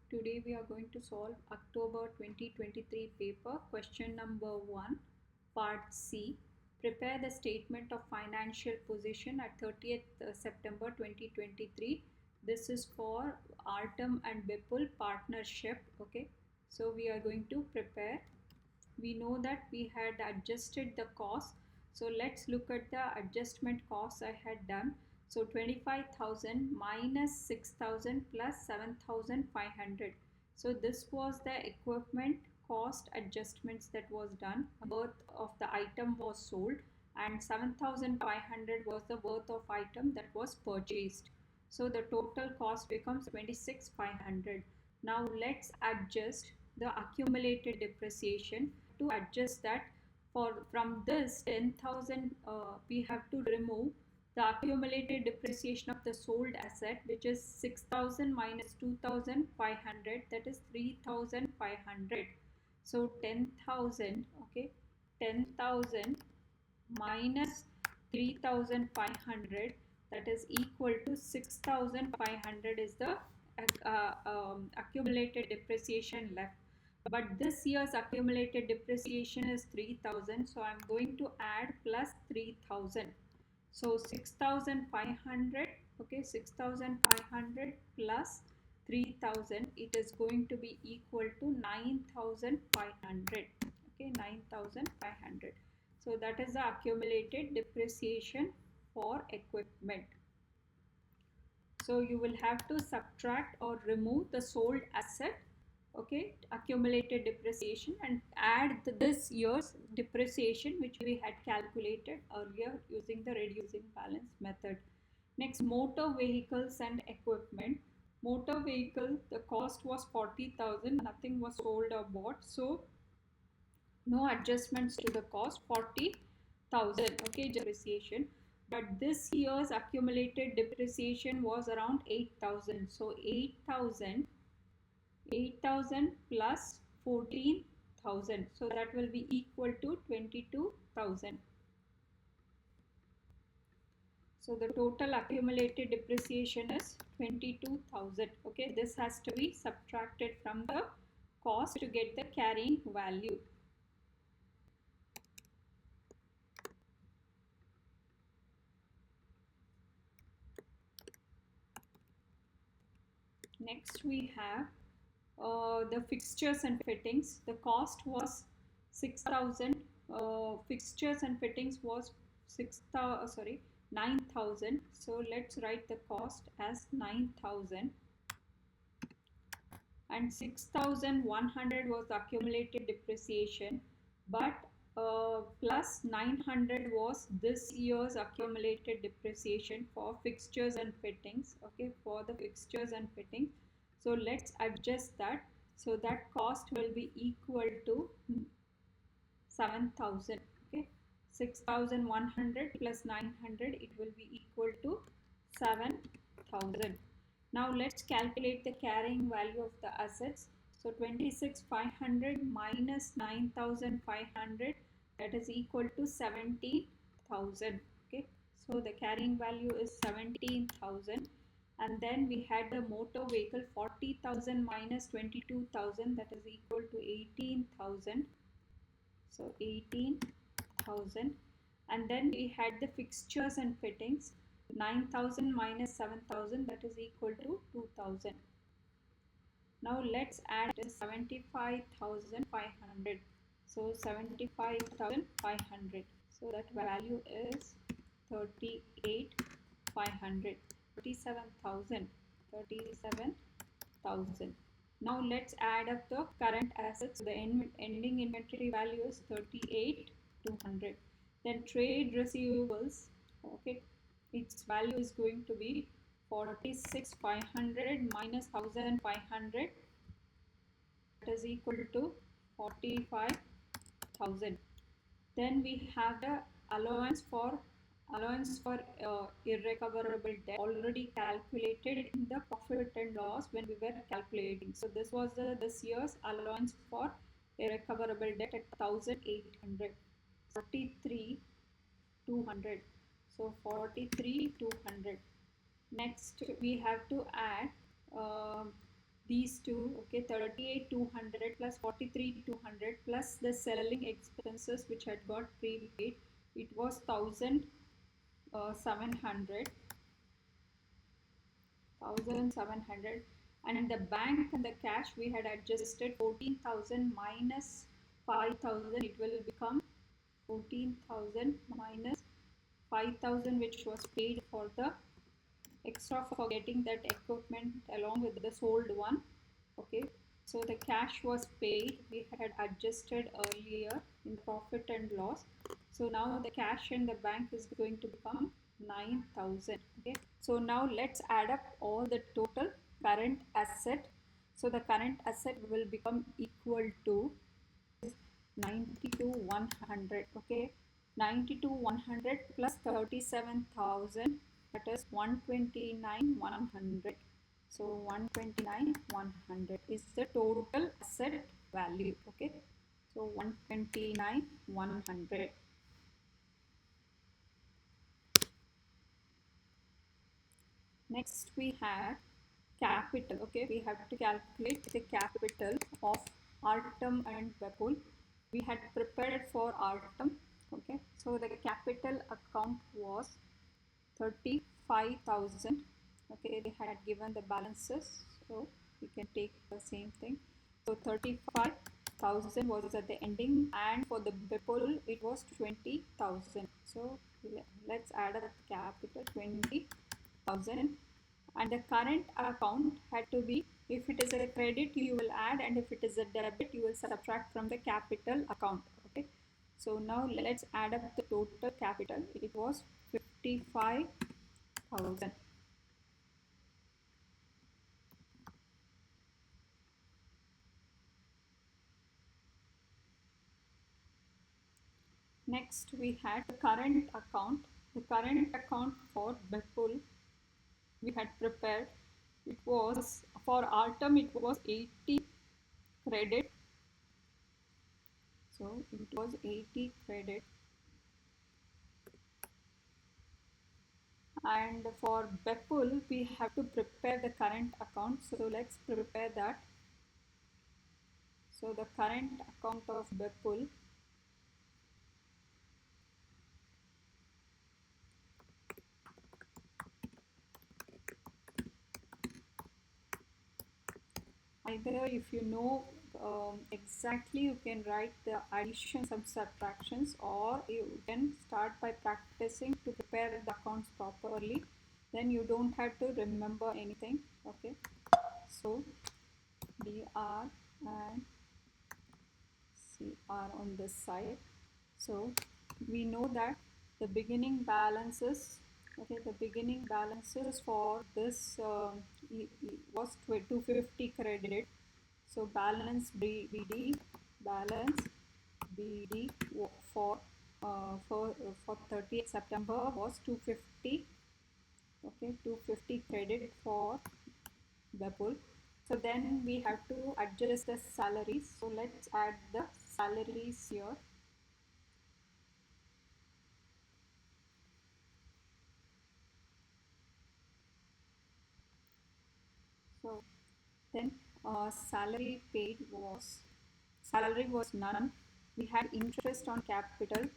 Today we are going to solve October 2023 paper, question number 1, part C. Prepare the statement of financial position at 30th September 2023. This is for Artem and Bipul partnership. Okay, so we are going to prepare. We know that we had adjusted the cost, so let's look at the adjustment cost I had done. So 25,000 minus 6,000 plus 7,500. So this was the equipment cost adjustments that was done. Worth of the item was sold and 7,500 was the worth of item that was purchased. So the total cost becomes 26,500. Now let's adjust the accumulated depreciation. To adjust that, from this 10,000 we have to remove the accumulated depreciation of the sold asset, which is 6,000 minus 2,500, that is 3,500. So 10,000, okay, 10,000 minus 3,500, that is equal to 6,500 is the accumulated depreciation left. But this year's accumulated depreciation is 3,000, so I'm going to add plus 3,000. So 6,500, okay, 6,500 plus 3,000, it is going to be equal to 9,500, okay, 9,500. So that is the accumulated depreciation for equipment. So you will have to subtract or remove the sold asset, okay, accumulated depreciation, and add this year's depreciation which we had calculated earlier using the reducing balance method. Next, motor vehicles and equipment. Motor vehicle, the cost was 40,000, nothing was sold or bought, so no adjustments to the cost, 40,000, okay, depreciation. But this year's accumulated depreciation was around 8,000, so 8,000 plus 14,000, so that will be equal to 22,000. So the total accumulated depreciation is 22,000. Okay, this has to be subtracted from the cost to get the carrying value. Next we have the fixtures and fittings. The cost was 6,000. Fixtures and fittings was 9,000. So let's write the cost as 9,000. And 6,100 was accumulated depreciation, but plus 900 was this year's accumulated depreciation for fixtures and fittings, okay, for the fixtures and fittings. So let's adjust that, so that cost will be equal to 7,000, okay, 6,100 plus 900, it will be equal to 7,000. Now let's calculate the carrying value of the assets. So 26,500 minus 9,500, that is equal to 17,000. Okay, so the carrying value is 17,000. And then we had the motor vehicle, 40,000 minus 22,000, that is equal to 18,000. So 18,000. And then we had the fixtures and fittings, 9,000 minus 7,000, that is equal to 2,000. Now let's add 75,500. So 75,500. So that value is 38,500. 37,000. 37,000. Now let's add up the current assets. The ending inventory value is 38,200. Then trade receivables, okay, its value is going to be 46,500 minus 1,500, that is equal to 45,000. Then we have the allowance for irrecoverable debt, already calculated in the profit and loss when we were calculating. So this was this year's allowance for irrecoverable debt at 1,800. 43,200. So 43,200. Next we have to add these two, okay, 38,200 plus 43,200 plus the selling expenses which had got prepaid, it was 1,700, 1,700, and the bank and the cash we had adjusted 14,000 minus 5,000, it will become 14,000 minus 5,000 which was paid for the extra for getting that equipment along with the sold one. Okay, so the cash was paid, we had adjusted earlier in profit and loss. So now the cash in the bank is going to become 9,000. Okay, so now let's add up all the total current asset. So the current asset will become equal to 90 to 100. Okay, 90 to 100 plus 37,000, that is 129 100. So 129 100 is the total asset value. Okay, so 129 100. Next we have capital. Okay, we have to calculate the capital of Artem and Bipul. We had prepared for Artem. Okay, so the capital account was 35,000. Okay, they had given the balances, so we can take the same thing. So 35,000 was at the ending, and for the Bipul it was 20,000. So let's add up the capital 20,000, and the current account had to be, if it is a credit you will add, and if it is a debit you will subtract from the capital account. Okay, so now let's add up the total capital. It was 55,000. Next we had the current account. The current account for Bipul we had prepared, it was for Artem it was 80 credit. So it was 80 credit, and for Bipul we have to prepare the current account. So let's prepare that. So the current account of Bipul, either if you know exactly, you can write the additions and subtractions, or you can start by practicing to prepare the accounts properly, then you don't have to remember anything. Okay, so DR and CR on this side. So we know that the beginning balances, okay, the beginning balances for this was 250 credit. So balance BD for for 30th September was 250. Okay, 250 credit for Bipul. So then we have to adjust the salaries. So let's add the salaries here. So then salary was none. We had interest on capital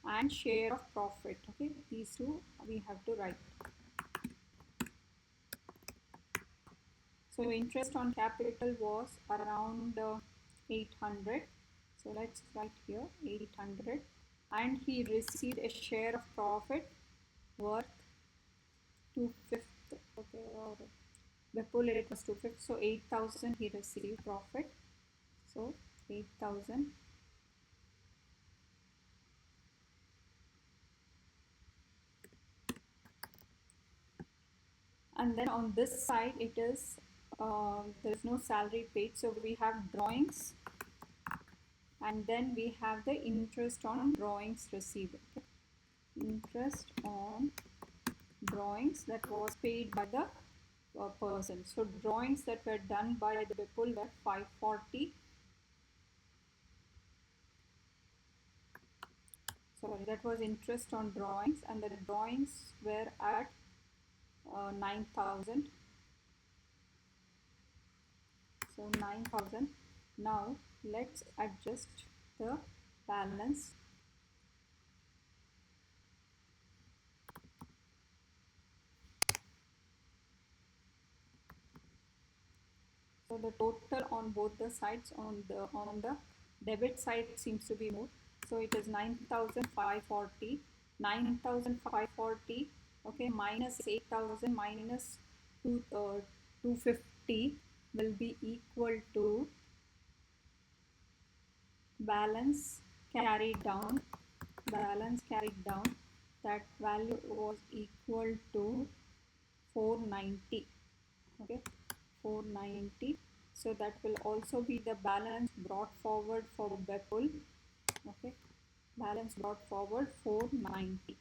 and share of profit. Okay, these two we have to write. So interest on capital was around 800. So let's write here 800, and he received a share of profit worth 250. Okay, or Bipul it was 250. So 8,000 he received profit. So 8,000. And then on this side it is there is no salary paid, so we have drawings, and then we have the interest on drawings received. Okay. Interest on drawings that was paid by the person. So drawings that were done by the Bipul were 540. Sorry, that was interest on drawings, and the drawings were at 9,000. So 9,000. Now let's adjust the balance. So the total on both the sides, on the debit side seems to be more. So it is 9,540. 9,540, okay, minus 8,000 minus 250 will be equal to balance carried down. Balance carried down, that value was equal to 490. Okay, 490. So that will also be the balance brought forward for Bipul. Okay, balance brought forward 490.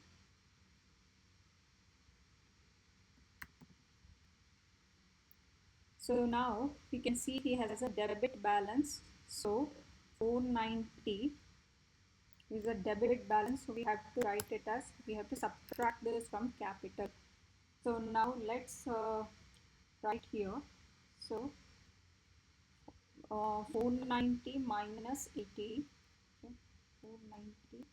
So now we can see he has a debit balance. So 490 is a debit balance. So we have to write it as, we have to subtract this from capital. So now let's write here. So 490 minus 80, okay, 490,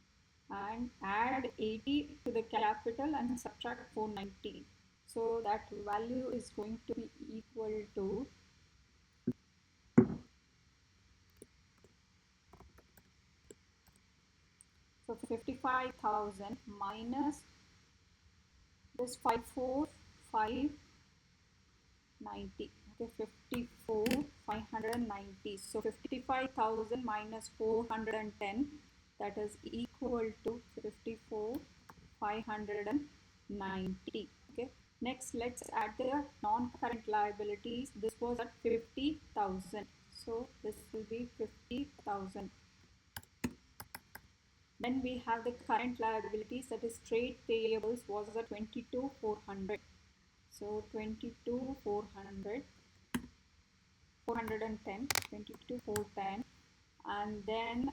and add 80 to the capital and subtract 490. So that value is going to be equal to, so 55,000 minus this 54590. Okay, 54,590. So 55,000 minus 410, that is equal to 54,590. Okay, next let's add the non-current liabilities. This was at 50,000, so this will be 50,000. Then we have the current liabilities, that is trade payables, was at 22,400. So 22,400, 410, 22,410, and then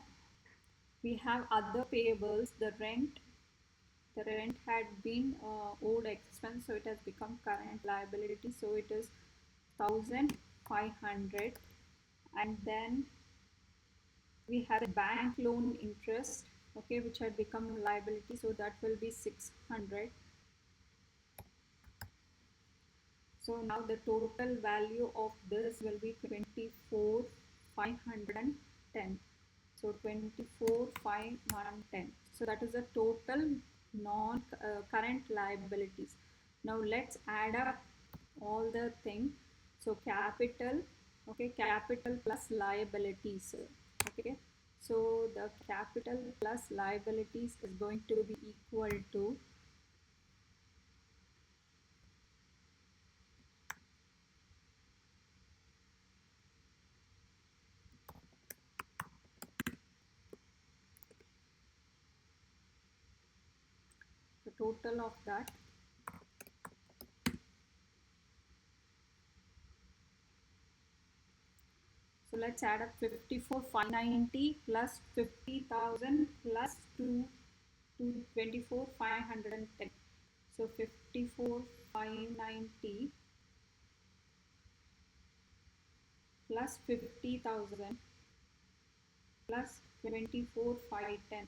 we have other payables. The rent had been owed expense, so it has become current liability. So it is 1,500, and then we have a bank loan interest, okay, which had become liability, so that will be 600. So now the total value of this will be 24,510. So 24,510. So that is the total non current liabilities. Now let's add up all the things. So capital, okay, capital plus liabilities. Okay, so the capital plus liabilities is going to be equal to, the total of that. So let's add up 54,590 plus 50,000 plus 24,510. So 54,590 plus 50,000 plus 24,510.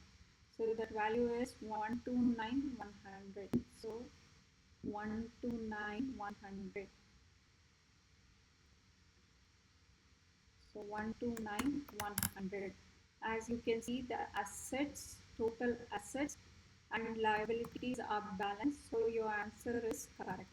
So that value is 129,100. So 129,100. So 129,100. As you can see, the assets, total assets and liabilities are balanced. So your answer is correct.